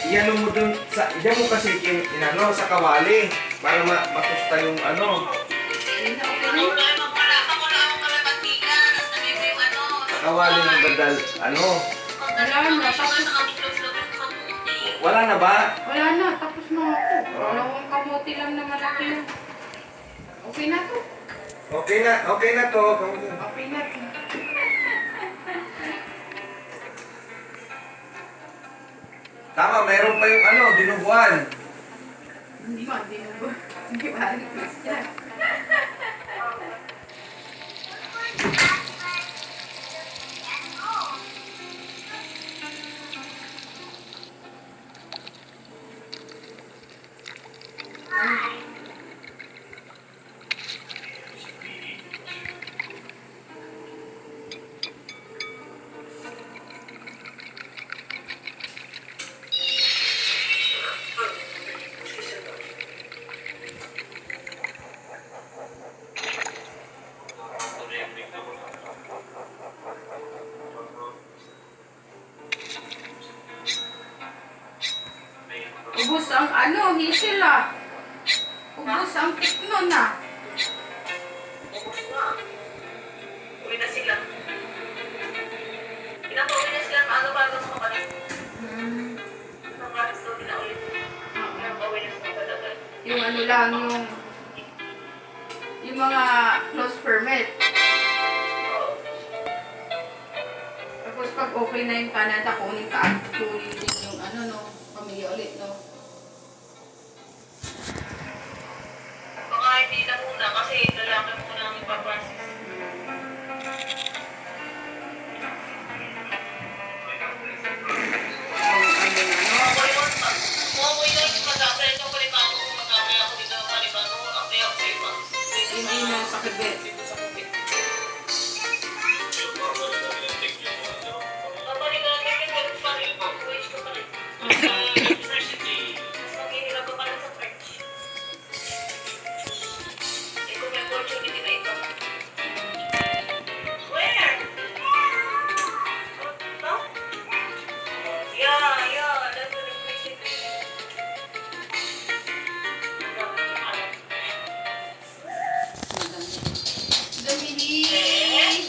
Iyan mo dun, diyan mo kasi inano sa kawali para matusta yung ano. Sa kawali ng badal, ano. Wala Wala na na, tapos. ba? Wala na, tapos na ako. Dalawang kamote lang na malaki yun. Okay na to. Okay na to. Okay na to. Tama, mayroon pa yung ano, dinuguan. Hindi ba? Hindi ba? Yan. Ubus ang ano, hisil ah. Ubus ang tikno na. Ubus na. Uwi na sila. Pinapauwi na sila ano bago sa kapatid. Nang aras daw nila ulit. Pinapauwi na sa kapatid. Yung ano lang, yung mga close permit. Tapos pag okay na yung Canada, kunin din yung ano no, pamilya ulit no. Baka hindi na muna kasi lalaki muna ang ipapasis. Mamoy na yung mag-apply ng Palibano kung mag-apply ako dito ng Palibano, apply ako sa iba. Hindi na sa Quebec. Dito sa Quebec. Kapalik na natin yung ganun pa rin. Wage ko pa rin. Mas maghihirap ka pala sa French. Eh kung may opportunity na ito. Where? No? Yeah, that's the university. Dominique!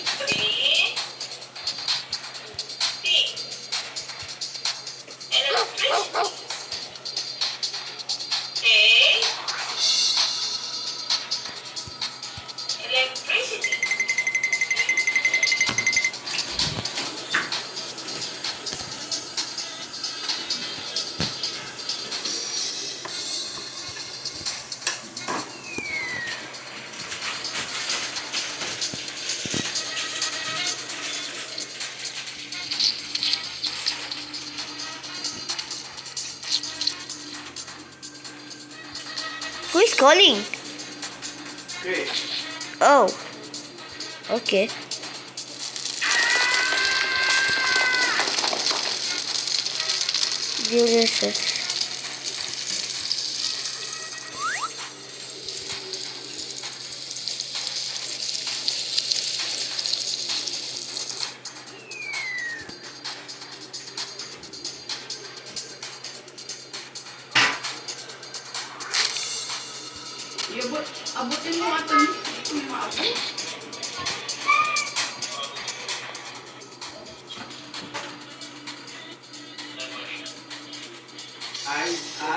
Electricity. Who is calling? Okay. Oh. Okay. Julius. Abutin mo nga ito. Ito yung maabot.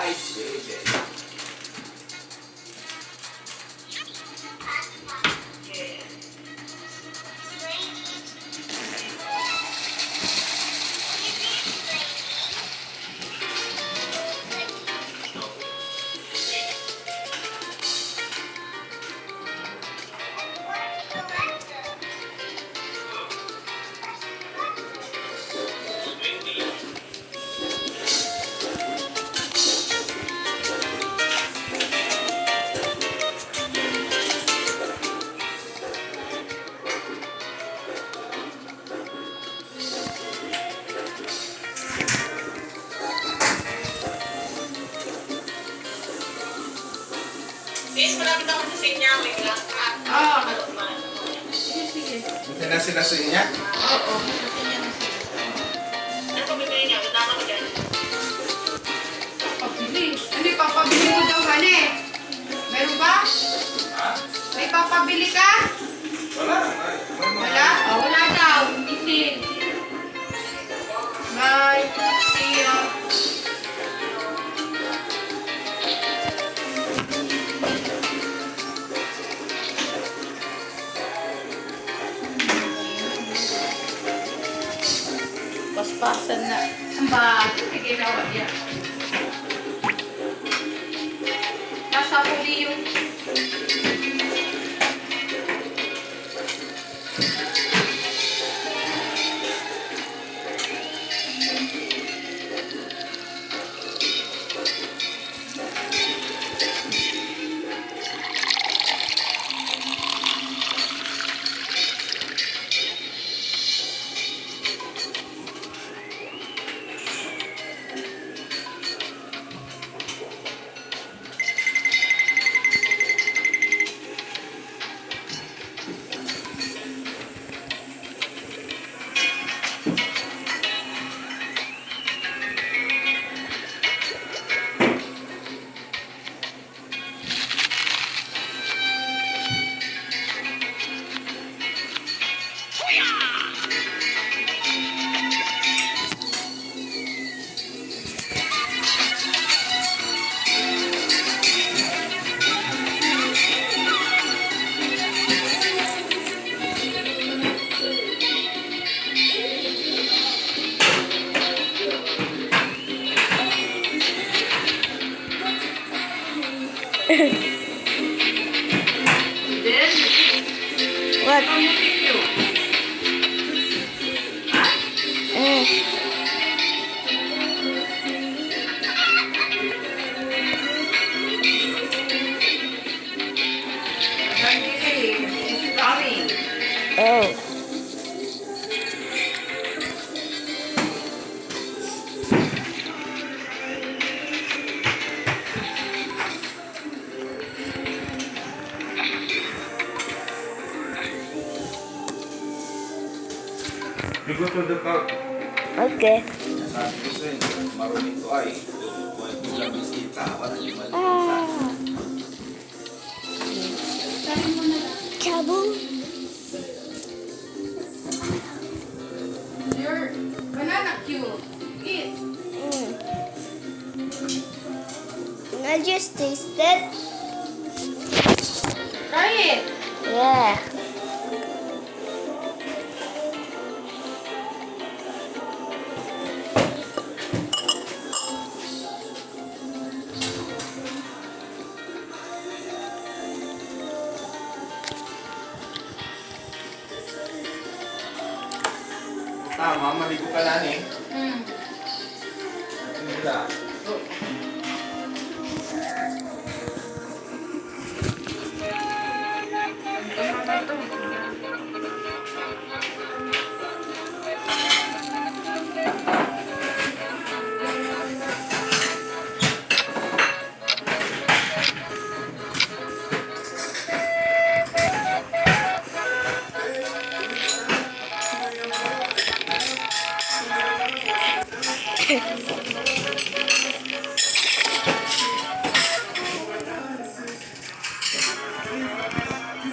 Ice, baby. Please, malapit ako sa sinya. Wait lang. Ah. Ano ba? Sige, sige. Buti na sila sa inyo. Oo. Kasi niya na sila. Ano pa bibili niya? ako dyan. Papabili. Ano ipapabili mo daw, Hane? Meron ba? Ha? May papabili ka? Wala. Ay, may mga- Wala? Oh, wala daw. Hindi. Bye. See ya. Paspasan na. Ang bago. May ginawa niya. Nasa huli yung Then, What? how you pick you? It's coming. Oh. You go to the car. Okay. Sabi ko sa'yo, marunong to ay. Buhay ko lang bisita. Wala yung mali. Ah. Chabu. Your banana cue. Eat. I just tasted. Try it. Yeah. Tama, maligo ka lang eh. Mm. Nila.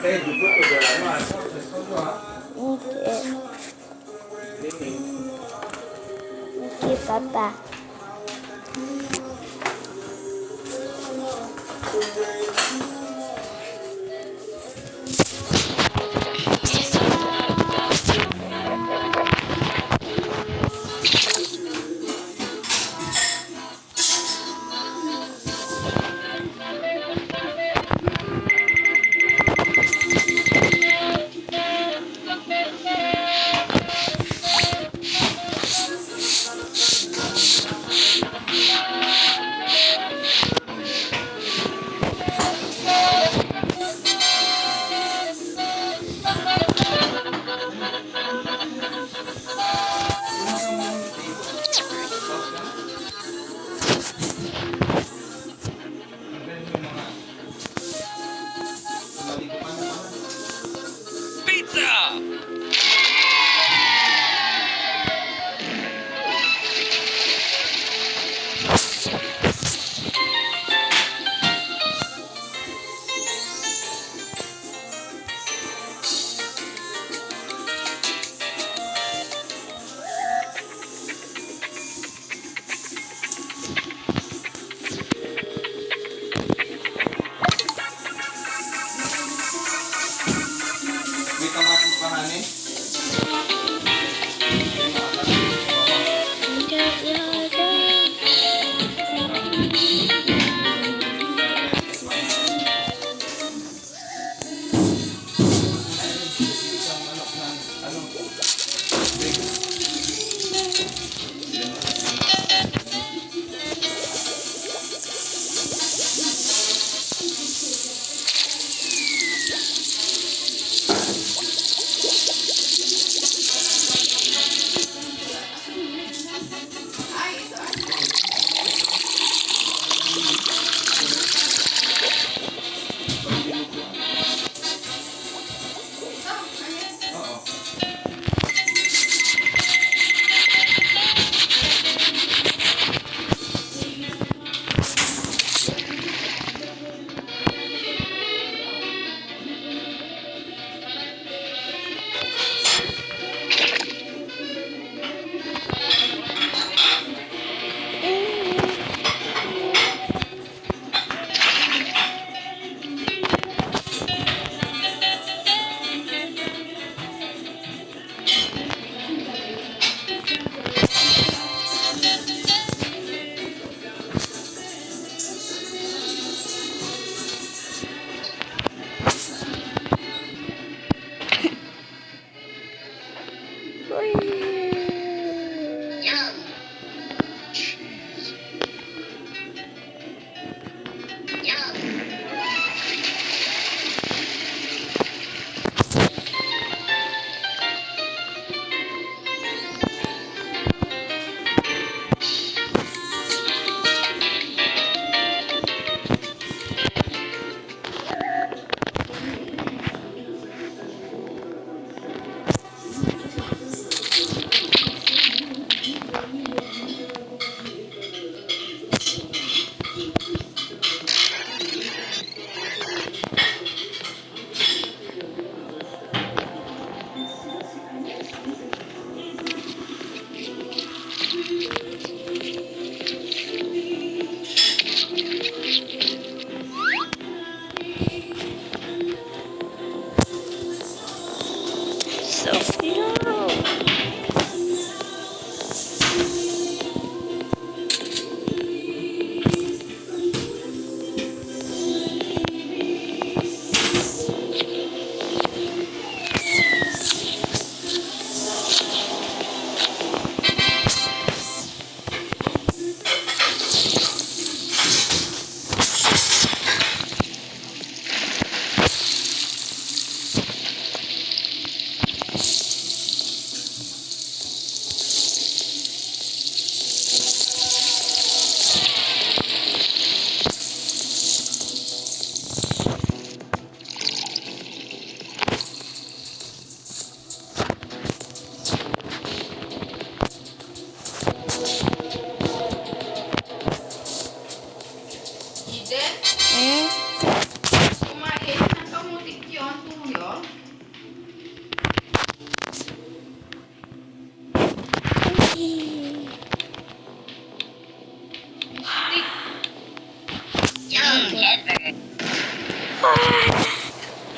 Eh, dugo to dala mo. Ano? Gusto ha? Okay. Dini. Okay, Papa.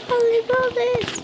Holy Moses.